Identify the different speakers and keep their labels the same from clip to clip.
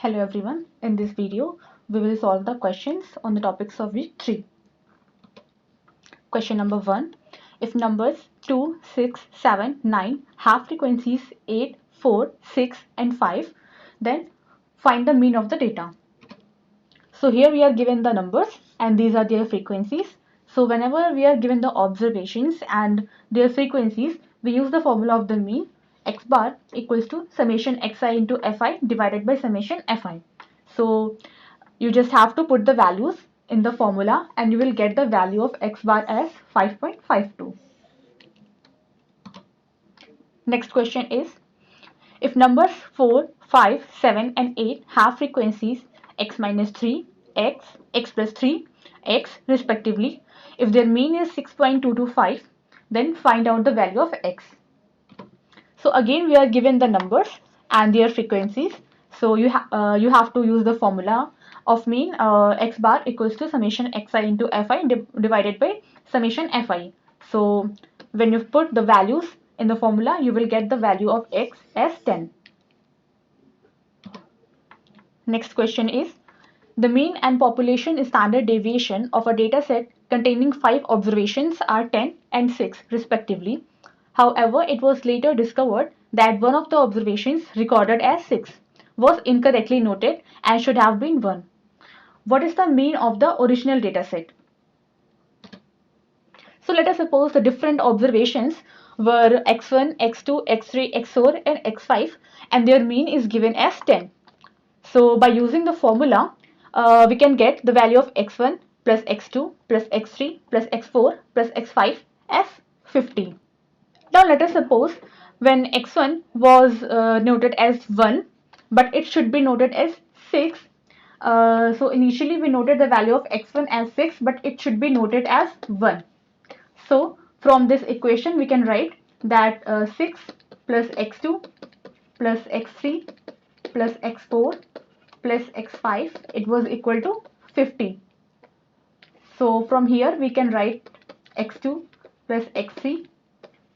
Speaker 1: Hello everyone, in this video we will solve the questions on the topics of week 3. Question number 1. If numbers 2, 6, 7, 9 have frequencies 8, 4, 6 and 5, then find the mean of the data. So here we are given the numbers and these are their frequencies. So whenever we are given the observations and their frequencies, we use the formula of the mean. X bar equals to summation xi into fi divided by summation fi. So you just have to put the values in the formula and you will get the value of x bar as 5.52. Next question is, if numbers 4, 5, 7 and 8 have frequencies x minus 3, x plus 3, x respectively, if their mean is 6.225, then find out the value of x. So again we are given the numbers and their frequencies. So you have to use the formula of mean x bar equals to summation xi into fi divided by summation fi. So when you put the values in the formula, you will get the value of x as 10. Next question is, the mean and population standard deviation of a data set containing 5 observations are 10 and 6 respectively. However, it was later discovered that one of the observations recorded as 6 was incorrectly noted and should have been 1. What is the mean of the original dataset? So let us suppose the different observations were x1, x2, x3, x4 and x5 and their mean is given as 10. So by using the formula, we can get the value of x1 plus x2 plus x3 plus x4 plus x5 as 50. Now let us suppose when x1 was noted as 1, but it should be noted as 6. So initially we noted the value of x1 as 6, but it should be noted as 1. So from this equation we can write that 6 plus x2 plus x3 plus x4 plus x5, it was equal to 50. So from here we can write x2 plus x3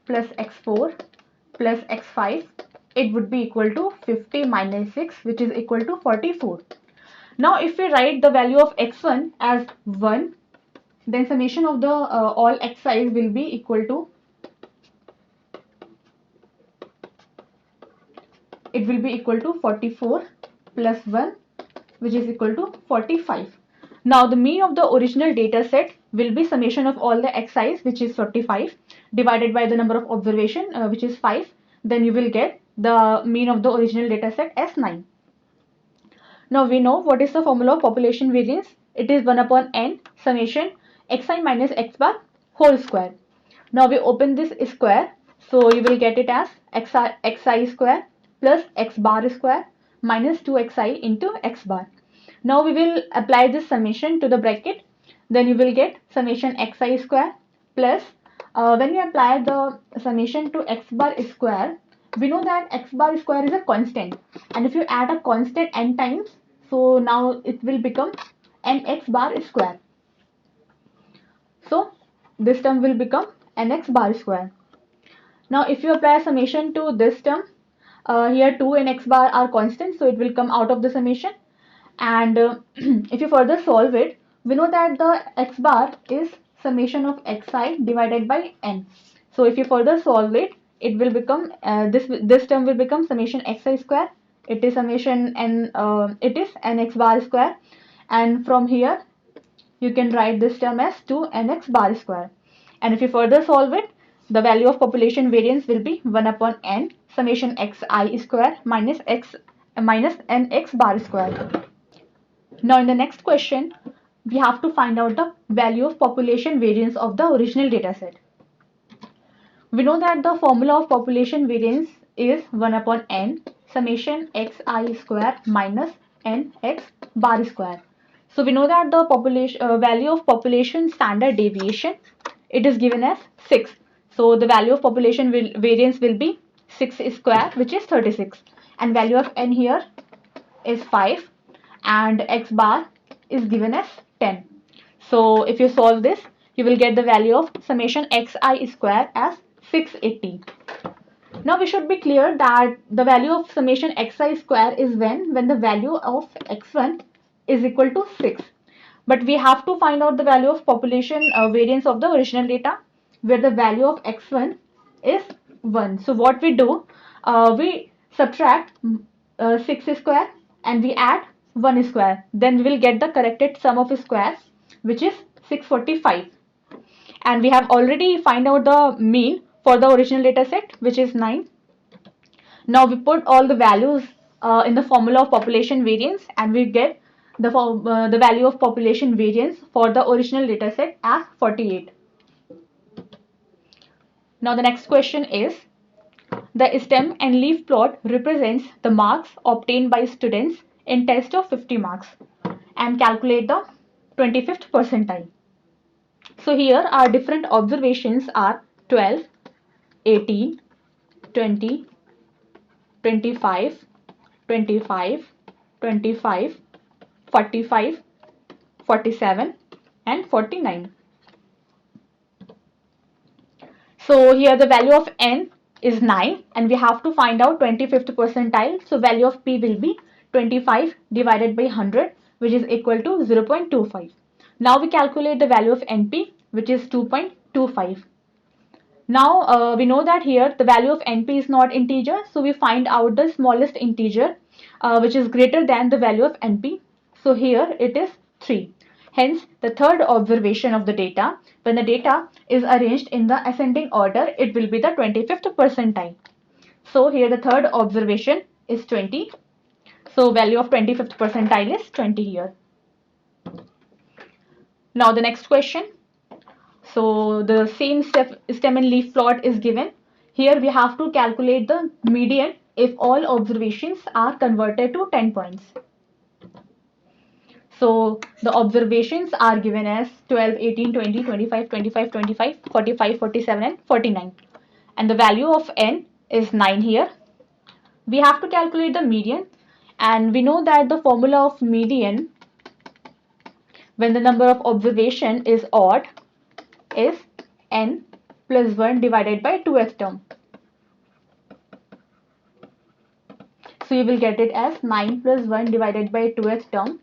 Speaker 1: plus x4 plus x5, it would be equal to 50 minus 6, which is equal to 44. Now if we write the value of x1 as 1, then summation of the all xi's will be equal to, it will be equal to 44 plus 1, which is equal to 45. Now the mean of the original data set will be summation of all the xi's, which is 45, divided by the number of observation, which is 5. Then you will get the mean of the original data set as 9. Now we know what is the formula of population variance. It is 1 upon n summation xi minus x bar whole square. Now we open this square, so you will get it as xi square plus x bar square minus 2xi into x bar. Now we will apply this summation to the bracket. Then you will get summation xi square plus, when you apply the summation to x bar square, we know that x bar square is a constant, and if you add a constant n times, so now it will become nx bar square. So this term will become nx bar square. Now if you apply summation to this term, here 2 and x bar are constant, so it will come out of the summation. And if you further solve it, we know that the x bar is summation of xi divided by n. So if you further solve it, it will become this term will become summation xi square. It is summation n. It is nx bar square, and from here you can write this term as 2nx bar square. And if you further solve it, the value of population variance will be 1 upon n summation xi square minus nx bar square. Now in the next question, we have to find out the value of population variance of the original dataset. We know that the formula of population variance is 1 upon n summation xi square minus nx bar square. So we know that the population value of population standard deviation, it is given as 6. So the value of population variance will be 6 square, which is 36, and value of n here is 5, and x bar is given as 10. So if you solve this, you will get the value of summation xi square as 680. Now we should be clear that the value of summation xi square is when the value of x1 is equal to 6. But we have to find out the value of population variance of the original data where the value of x1 is 1. So what we do, we subtract 6 square and we add 1 square. Then we will get the corrected sum of squares, which is 645. And we have already find out the mean for the original data set, which is 9. Now we put all the values in the formula of population variance and we get the value of population variance for the original data set as 48. Now the next question is, the stem and leaf plot represents the marks obtained by students in test of 50 marks and calculate the 25th percentile. So here our different observations are 12, 18, 20, 25, 25, 25, 45, 47 and 49. So here the value of n is 9 and we have to find out 25th percentile. So value of p will be 25 divided by 100, which is equal to 0.25. Now we calculate the value of np, which is 2.25. Now we know that here the value of np is not integer, so we find out the smallest integer which is greater than the value of np. So here it is 3. Hence the third observation of the data, when the data is arranged in the ascending order, it will be the 25th percentile. So here the third observation is 20. So value of 25th percentile is 20 here. Now the next question. So the same stem and leaf plot is given. Here we have to calculate the median if all observations are converted to 10 points. So the observations are given as 12, 18, 20, 25, 25, 25, 45, 47 and 49. And the value of n is 9 here. We have to calculate the median and we know that the formula of median when the number of observation is odd is n plus 1 divided by 2th term. So you will get it as 9 plus 1 divided by 2th term.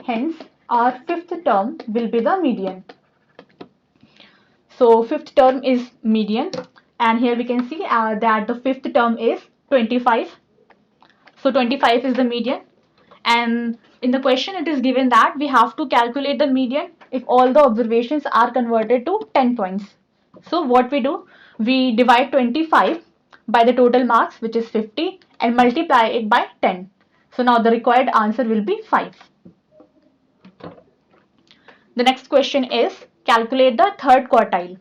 Speaker 1: Hence, our 5th term will be the median. So 5th term is median and here we can see that the 5th term is 25. So 25 is the median and in the question it is given that we have to calculate the median if all the observations are converted to 10 points. So what we do, we divide 25 by the total marks, which is 50, and multiply it by 10. So now the required answer will be 5. The next question is calculate the third quartile.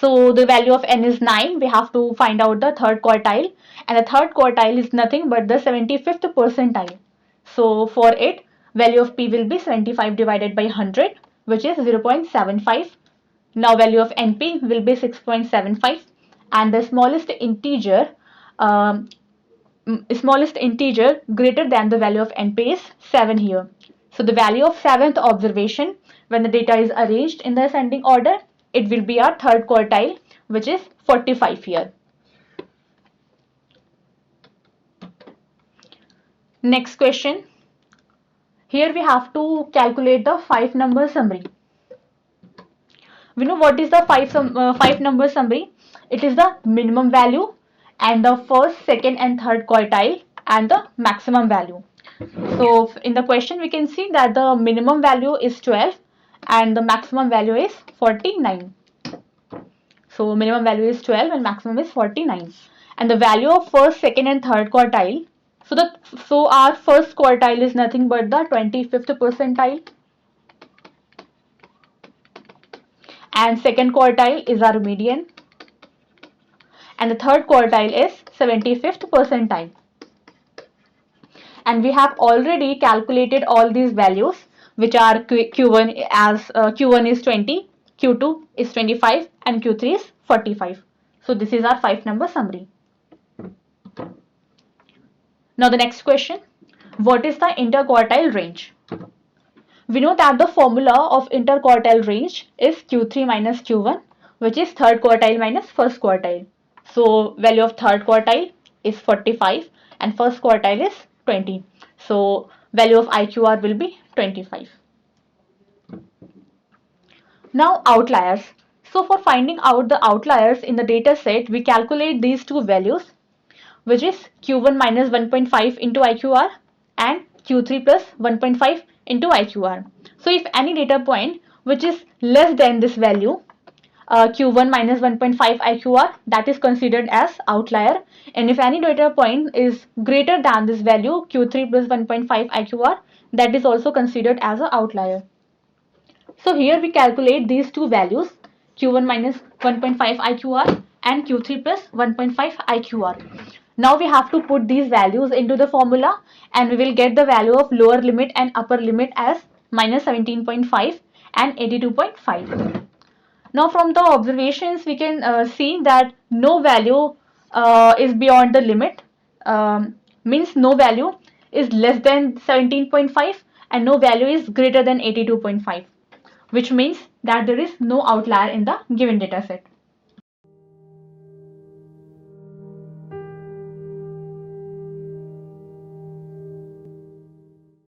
Speaker 1: So the value of n is 9. We have to find out the third quartile and the third quartile is nothing but the 75th percentile. So for it, value of p will be 75 divided by 100, which is 0.75. Now value of np will be 6.75 and the smallest integer greater than the value of np is 7 here. So the value of 7th observation when the data is arranged in the ascending order, it will be our third quartile, which is 45 here. Next question. Here we have to calculate the 5-number summary. We know what is the 5-number summary. It is the minimum value and the first, second and third quartile and the maximum value. So in the question we can see that the minimum value is 12 and the maximum value is 49. So minimum value is 12 and maximum is 49. And the value of first, second and third quartile. So our first quartile is nothing but the 25th percentile. And second quartile is our median. And the third quartile is 75th percentile. And we have already calculated all these values, which are Q1 as Q1 is 20, Q2 is 25 and Q3 is 45. So this is our 5-number summary. Now the next question, what is the interquartile range? We know that the formula of interquartile range is Q3 minus Q1, which is third quartile minus first quartile. So value of third quartile is 45 and first quartile is 20. So value of IQR will be 25. Now outliers. So for finding out the outliers in the data set, we calculate these two values, which is Q1 minus 1.5 into IQR and Q3 plus 1.5 into IQR. So if any data point which is less than this value, Q1 minus 1.5 IQR, that is considered as outlier, and if any data point is greater than this value Q3 plus 1.5 IQR, that is also considered as an outlier. So here we calculate these two values, Q1 minus 1.5 IQR and Q3 plus 1.5 IQR. Now we have to put these values into the formula and we will get the value of lower limit and upper limit as minus 17.5 and 82.5. Now from the observations we can see that no value is beyond the limit, means no value is less than 17.5 and no value is greater than 82.5, which means that there is no outlier in the given data set.